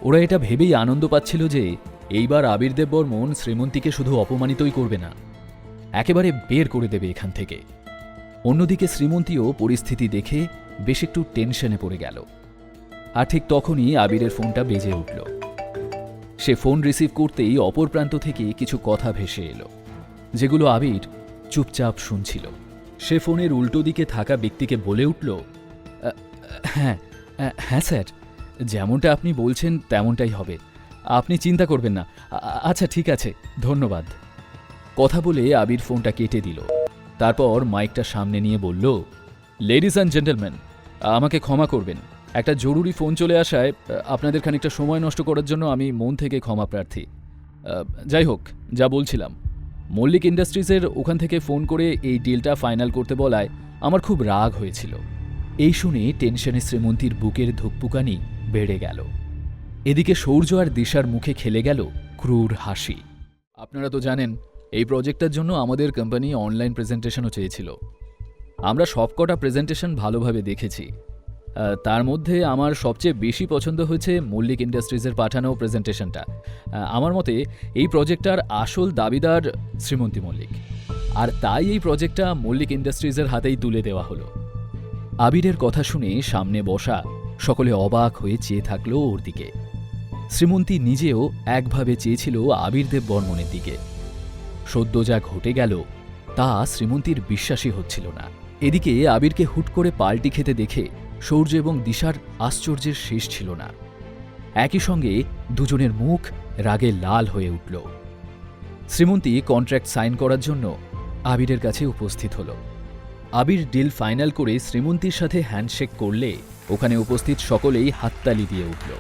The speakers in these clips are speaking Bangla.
ওরা এটা ভেবেই আনন্দ পাচ্ছিল যে এইবার আবির দেব বর্মন শ্রীমন্তীকে শুধু অপমানিতই করবে না, একেবারে বের করে দেবে এখান থেকে। অন্যদিকে শ্রীমন্তীও পরিস্থিতি দেখে বেশ একটু টেনশনে পড়ে গেল। আর ঠিক তখনই আবিরের ফোনটা বেজে উঠল। সে ফোন রিসিভ করতেই অপর প্রান্ত থেকে কিছু কথা ভেসে এলো, যেগুলো আবির চুপচাপ শুনছিল। সে ফোনের উল্টো দিকে থাকা ব্যক্তিকে বলে উঠল, হ্যাঁ হ্যাঁ স্যার, যেমনটা আপনি বলছেন তেমনটাই হবে, আপনি চিন্তা করবেন না। আচ্ছা ঠিক আছে, ধন্যবাদ। কথা বলে আবির ফোনটা কেটে দিল। তারপর মাইকটা সামনে নিয়ে বলল, লেডিস অ্যান্ড জেন্টলম্যান, আমাকে ক্ষমা করবেন, একটা জরুরি ফোন চলে আসায় আপনাদের খানিকটা সময় নষ্ট করার জন্য আমি মন থেকে ক্ষমা প্রার্থী। যাই হোক, যা বলছিলাম, মল্লিক ইন্ডাস্ট্রিজের ওখান থেকে ফোন করে এই ডিলটা ফাইনাল করতে বলায় আমার খুব রাগ হয়েছিল। এই শুনে টেনশনে শ্রীমন্তীর বুকের ধুকপুকানি বেড়ে গেল। এদিকে সৌর্য আর দিশার মুখে খেলে গেল ক্রূর হাসি। আপনারা তো জানেন, এই প্রজেক্টটার জন্য আমাদের কোম্পানি অনলাইন প্রেজেন্টেশনও চেয়েছিল। আমরা সবকটা প্রেজেন্টেশন ভালোভাবে দেখেছি। তার মধ্যে আমার সবচেয়ে বেশি পছন্দ হয়েছে মল্লিক ইন্ডাস্ট্রিজের পাঠানো প্রেজেন্টেশনটা। আমার মতে এই প্রজেক্টটার আসল দাবিদার শ্রীমন্তী মল্লিক, আর তাই এই প্রজেক্টটা মল্লিক ইন্ডাস্ট্রিজের হাতেই তুলে দেওয়া হলো। আবিরের কথা শুনে সামনে বসা সকলে অবাক হয়ে চেয়ে থাকলো ওর দিকে। শ্রীমন্তী নিজেও একভাবে চেয়েছিল আবির দেব বর্মনের দিকে। সদ্য যা ঘটে গেল তা শ্রীমন্তীর বিশ্বাসই হচ্ছিল না। এদিকে আবিরকে হুট করে পাল্টি খেতে দেখে সৌর্য এবং দিশার আশ্চর্যের শেষ ছিল না। একই সঙ্গে দুজনের মুখ রাগে লাল হয়ে উঠল। শ্রীমন্তী কন্ট্রাক্ট সাইন করার জন্য আবিরের কাছে উপস্থিত হল। আবির ডিল ফাইনাল করে শ্রীমন্তীর সাথে হ্যান্ডশেক করলে ওখানে উপস্থিত সকলেই হাততালি দিয়ে উঠল।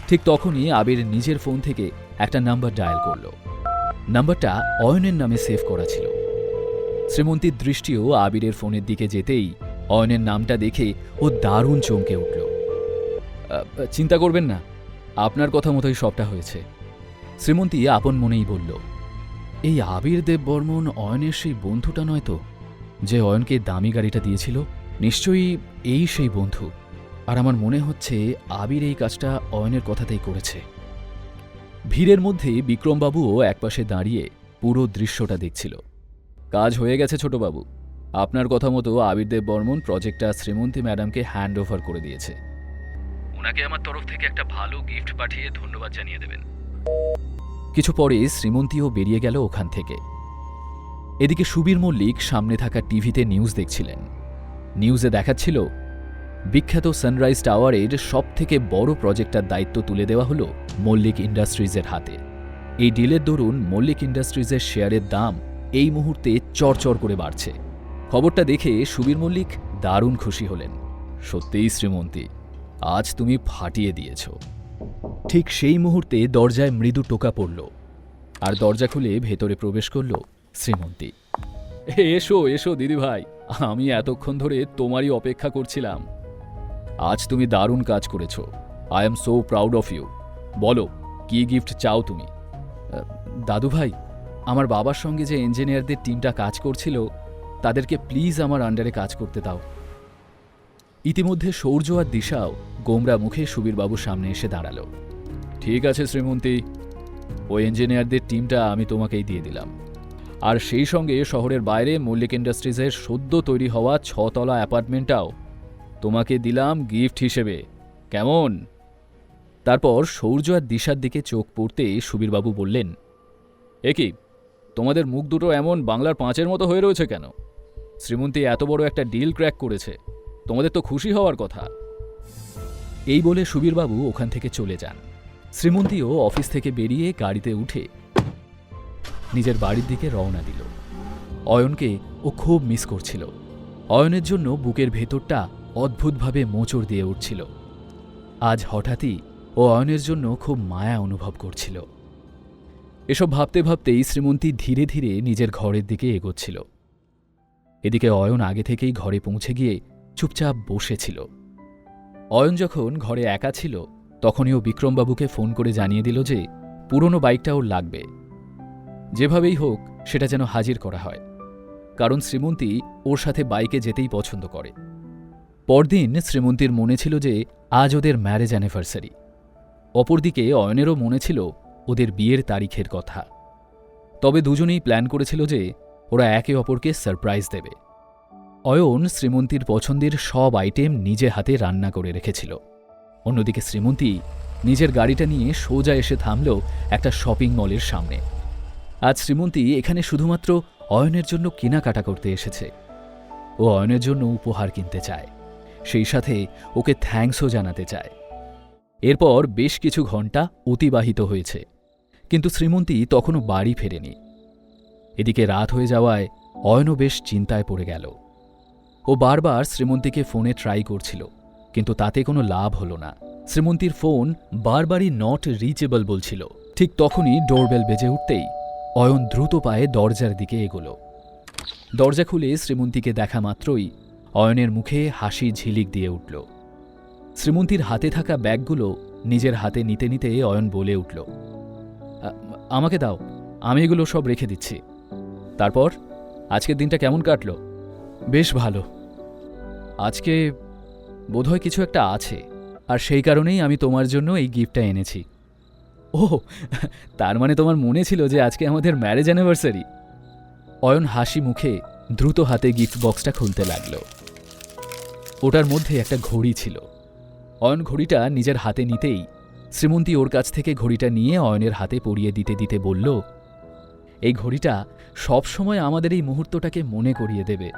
ঠিক তখনই আবির নিজের ফোন থেকে একটা নাম্বার ডায়াল করল। নাম্বারটা অয়নের নামে সেভ করা ছিল। শ্রীমন্তীর দৃষ্টিও আবিরের ফোনের দিকে যেতেই অয়নের নামটা দেখে ও দারুণ চমকে উঠল। চিন্তা করবেন না, আপনার কথা মতোই সবটা হয়েছে, শ্রীমন্তী আপন মনেই বলল। এই আবির দেব বর্মন অয়নের সেই বন্ধুটা নয় তো, যে অয়নকে দামি গাড়িটা দিয়েছিল? নিশ্চয়ই এই সেই বন্ধু। আর আমার মনে হচ্ছে আবির এই কাজটা অয়নের কথাতেই করেছে। ভিড়ের মধ্যে বিক্রমবাবুও একপাশে দাঁড়িয়ে পুরো দৃশ্যটা দেখছিল। কাজ হয়ে গেছে ছোটবাবু, আপনার কথা মতো আবির দেব বর্মন প্রজেক্টটা শ্রীমন্তী ম্যাডামকে হ্যান্ড ওভার করে দিয়েছে। ওনাকে আমার তরফ থেকে একটা ভালো গিফট পাঠিয়ে ধন্যবাদ জানিয়ে দেবেন। কিছু পরে শ্রীমন্তীও বেরিয়ে গেল ওখান থেকে। এদিকে সুবীর মল্লিক সামনে থাকা টিভিতে নিউজ দেখছিলেন। নিউজে দেখাচ্ছিল বিখ্যাত সানরাইজ টাওয়ারের সবথেকে বড় প্রজেক্টটার দায়িত্ব তুলে দেওয়া হলো মল্লিক ইন্ডাস্ট্রিজের হাতে। এই ডিলের দরুন মল্লিক ইন্ডাস্ট্রিজের শেয়ারের দাম এই মুহূর্তে চড়চড় করে বাড়ছে। খবরটা দেখে সুবীর মল্লিক দারুণ খুশি হলেন। সত্যিই শ্রীমন্তী, আজ তুমি ফাটিয়ে দিয়েছ। ঠিক সেই মুহূর্তে দরজায় মৃদু টোকা পড়ল, আর দরজা খুলে ভেতরে প্রবেশ করল শ্রীমন্তী। এসো এসো দিদিভাই, আমি এতক্ষণ ধরে তোমারই অপেক্ষা করছিলাম। আজ তুমি দারুণ কাজ করেছ। I am so proud of you. বলো, কি গিফট চাও তুমি? দাদুভাই, আমার বাবার সঙ্গে যে ইঞ্জিনিয়ারদের টিমটা কাজ করছিল তাদেরকে প্লিজ আমার আন্ডারে কাজ করতে দাও। ইতিমধ্যে সৌর্য আর দিশাও গোমরা মুখে সুবীরবাবুর সামনে এসে দাঁড়াল। ঠিক আছে শ্রীমন্তী, ওই ইঞ্জিনিয়ারদের টিমটা আমি তোমাকেই দিয়ে দিলাম, আর সেই সঙ্গে শহরের বাইরে মল্লিক ইন্ডাস্ট্রিজের সদ্য তৈরি হওয়া 6 তলা অ্যাপার্টমেন্টটাও তোমাকে দিলাম গিফট হিসেবে। কেমন? তারপর সৌর্য আর দিশার দিকে চোখ পড়তে সুবীরবাবু বললেন, এ কি, তোমাদের মুখ দুটো এমন বাংলার 5-এর মতো হয়ে রয়েছে কেন? শ্রীমন্তী এত বড় একটা ডিল ক্র্যাক করেছে, তোমাদের তো খুশি হওয়ার কথা। এই বলে সুবীরবাবু ওখান থেকে চলে যান। শ্রীমন্তীও অফিস থেকে বেরিয়ে গাড়িতে উঠে নিজের বাড়ির দিকে রওনা দিল। অয়নকে ও খুব মিস করছিল। অয়নের জন্য বুকের ভেতরটা অদ্ভুতভাবে মোচড় দিয়ে উঠছিল। আজ হঠাৎই ও অয়নের জন্য খুব মায়া অনুভব করছিল। এসব ভাবতে ভাবতেই শ্রীমন্তী ধীরে ধীরে নিজের ঘরের দিকে এগোচ্ছিল। এদিকে অয়ন আগে থেকেই ঘরে পৌঁছে গিয়ে চুপচাপ বসেছিল। অয়ন যখন ঘরে একা ছিল তখনই ও বিক্রমবাবুকে ফোন করে জানিয়ে দিল যে পুরনো বাইকটা ওর লাগবে, যেভাবেই হোক সেটা যেন হাজির করা হয়, কারণ শ্রীমন্তী ওর সাথে বাইকে যেতেই পছন্দ করে। পরদিন শ্রীমন্তীর মনে ছিল যে আজ ওদের ম্যারেজ অ্যানিভার্সারি। অপরদিকে অয়নেরও মনে ছিল ওদের বিয়ের তারিখের কথা। তবে দুজনেই প্ল্যান করেছিল যে ওরা একে অপরকে সারপ্রাইজ দেবে। অয়ন শ্রীমন্তীর পছন্দের সব আইটেম নিজে হাতে রান্না করে রেখেছিল। অন্যদিকে শ্রীমন্তী নিজের গাড়িটা নিয়ে সোজা এসে থামল একটা শপিং মলের সামনে। আজ শ্রীমন্তী এখানে শুধুমাত্র অয়নের জন্য কেনাকাটা করতে এসেছে। ও অয়নের জন্য উপহার কিনতে চায়, সেই সাথে ওকে থ্যাঙ্কসও জানাতে চায়। এরপর বেশ কিছু ঘণ্টা অতিবাহিত হয়েছে, কিন্তু শ্রীমন্তী তখনও বাড়ি ফেরেনি। এদিকে রাত হয়ে যাওয়ায় অয়নও বেশ চিন্তায় পড়ে গেল। ও বারবার শ্রীমন্তীকে ফোনে ট্রাই করছিল, কিন্তু তাতে কোনো লাভ হলো না। শ্রীমন্তীর ফোন বারবারই নট রিচেবল বলছিল। ঠিক তখনই ডোরবেল বেজে উঠতেই অয়ন দ্রুত পায়ে দরজার দিকে এগোল। দরজা খুলে শ্রীমন্তীকে দেখা মাত্রই অয়নের মুখে হাসি ঝিলিক দিয়ে উঠল। শ্রীমন্তীর হাতে থাকা ব্যাগগুলো নিজের হাতে নিতে নিতে অয়ন বলে উঠল, আমাকে দাও, আমি এগুলো সব রেখে দিচ্ছি। তারপর আজকের দিনটা কেমন কাটল? বেশ ভালো। আজকে বোধহয় কিছু একটা আছে, আর সেই কারণেই আমি তোমার জন্য এই গিফটটা এনেছি। ও, তার মানে তোমার মনে ছিল যে আজকে আমাদের ম্যারেজ অ্যানিভার্সারি? অয়ন হাসি মুখে দ্রুত হাতে গিফট বক্সটা খুলতে লাগল। ওটার মধ্যে একটা ঘড়ি ছিল। অয়ন ঘড়িটা নিজের হাতে নিতেই শ্রীমন্তী ওর কাছ থেকে ঘড়িটা নিয়ে অয়নের হাতে পরিয়ে দিতে দিতে বলল, এই ঘড়িটা সবসময় আমাদের এই মুহূর্তটাকে মনে করিয়ে দেবে।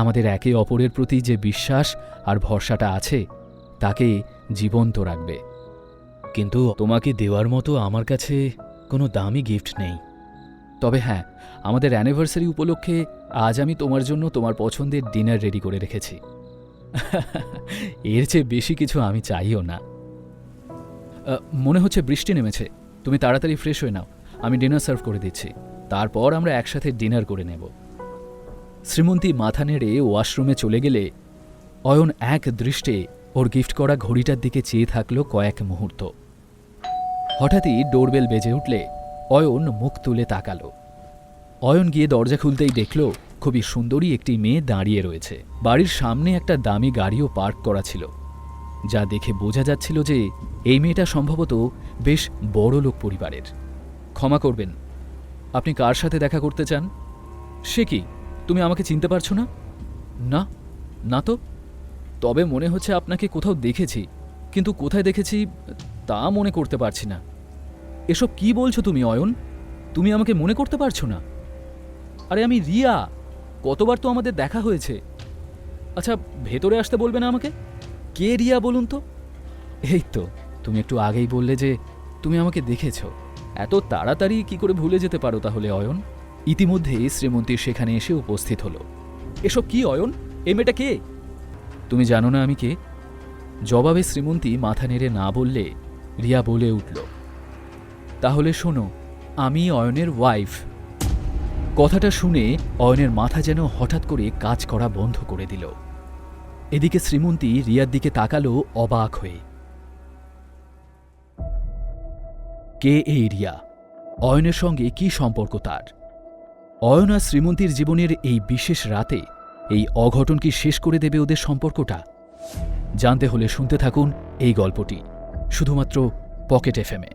আমাদের একে অপরের প্রতি যে বিশ্বাস আর ভরসাটা আছে তাকে জীবন্ত রাখবে। কিন্তু তোমাকে দেওয়ার মতো আমার কাছে কোনো দামি গিফট নেই। তবে হ্যাঁ, আমাদের অ্যানিভার্সারি উপলক্ষে আজ আমি তোমার জন্য তোমার পছন্দের ডিনার রেডি করে রেখেছি। এর চেয়ে বেশি কিছু আমি চাইও না। মনে হচ্ছে বৃষ্টি নেমেছে, তুমি তাড়াতাড়ি ফ্রেশ হয়ে নাও, আমি ডিনার সার্ভ করে দিচ্ছি, তারপর আমরা একসাথে ডিনার করে নেব। শ্রীমন্তী মাথা নেড়ে ওয়াশরুমে চলে গেলে অয়ন এক দৃষ্টে ওর গিফট করা ঘড়িটার দিকে চেয়ে থাকল কয়েক মুহূর্ত। হঠাৎই ডোরবেল বেজে উঠলে অয়ন মুখ তুলে তাকাল। অয়ন গিয়ে দরজা খুলতেই দেখল খুবই সুন্দরী একটি মেয়ে দাঁড়িয়ে রয়েছে। বাড়ির সামনে একটা দামি গাড়িও পার্ক করা ছিল, যা দেখে বোঝা যাচ্ছিল যে এই মেয়েটা সম্ভবত বেশ বড়লোক পরিবারের। ক্ষমা করবেন, আপনি কার সাথে দেখা করতে চান? সে কি, তুমি আমাকে চিনতে পারছো না? না, না তো। তবে মনে হচ্ছে আপনাকে কোথাও দেখেছি, কিন্তু কোথায় দেখেছি তা মনে করতে পারছি না। এসব কি বলছো তুমি অয়ন? তুমি আমাকে মনে করতে পারছো না? আরে আমি রিয়া, কতবার তো আমাদের দেখা হয়েছে। আচ্ছা, ভেতরে আসতে বলবে না আমাকে? কে রিয়া বলুন তো? এই তো, তুমি একটু আগেই বললে যে তুমি আমাকে দেখেছ। এত তাড়াতাড়ি কি করে ভুলে যেতে পারো তাহলে অয়ন? ইতিমধ্যে শ্রীমন্তী সেখানে এসে উপস্থিত হল। এসব কি অয়ন? এই মেয়েটা কে? তুমি জানো না আমি কে? জবাবে শ্রীমন্তী মাথা নেড়ে না বললে রিয়া বলে উঠল, তাহলে শোনো, আমি অয়নের ওয়াইফ। কথাটা শুনে অয়নের মাথা যেন হঠাৎ করে কাজ করা বন্ধ করে দিল। এদিকে শ্রীমন্তী রিয়ার দিকে তাকালো অবাক হয়ে। কে এই রিয়া? অয়নের সঙ্গে কি সম্পর্ক তার? অয়ন আর শ্রীমন্তীর জীবনের এই বিশেষ রাতে এই অঘটন কি শেষ করে দেবে ওদের সম্পর্কটা? জানতে হলে শুনতে থাকুন এই গল্পটি শুধুমাত্র পকেট এফএমে।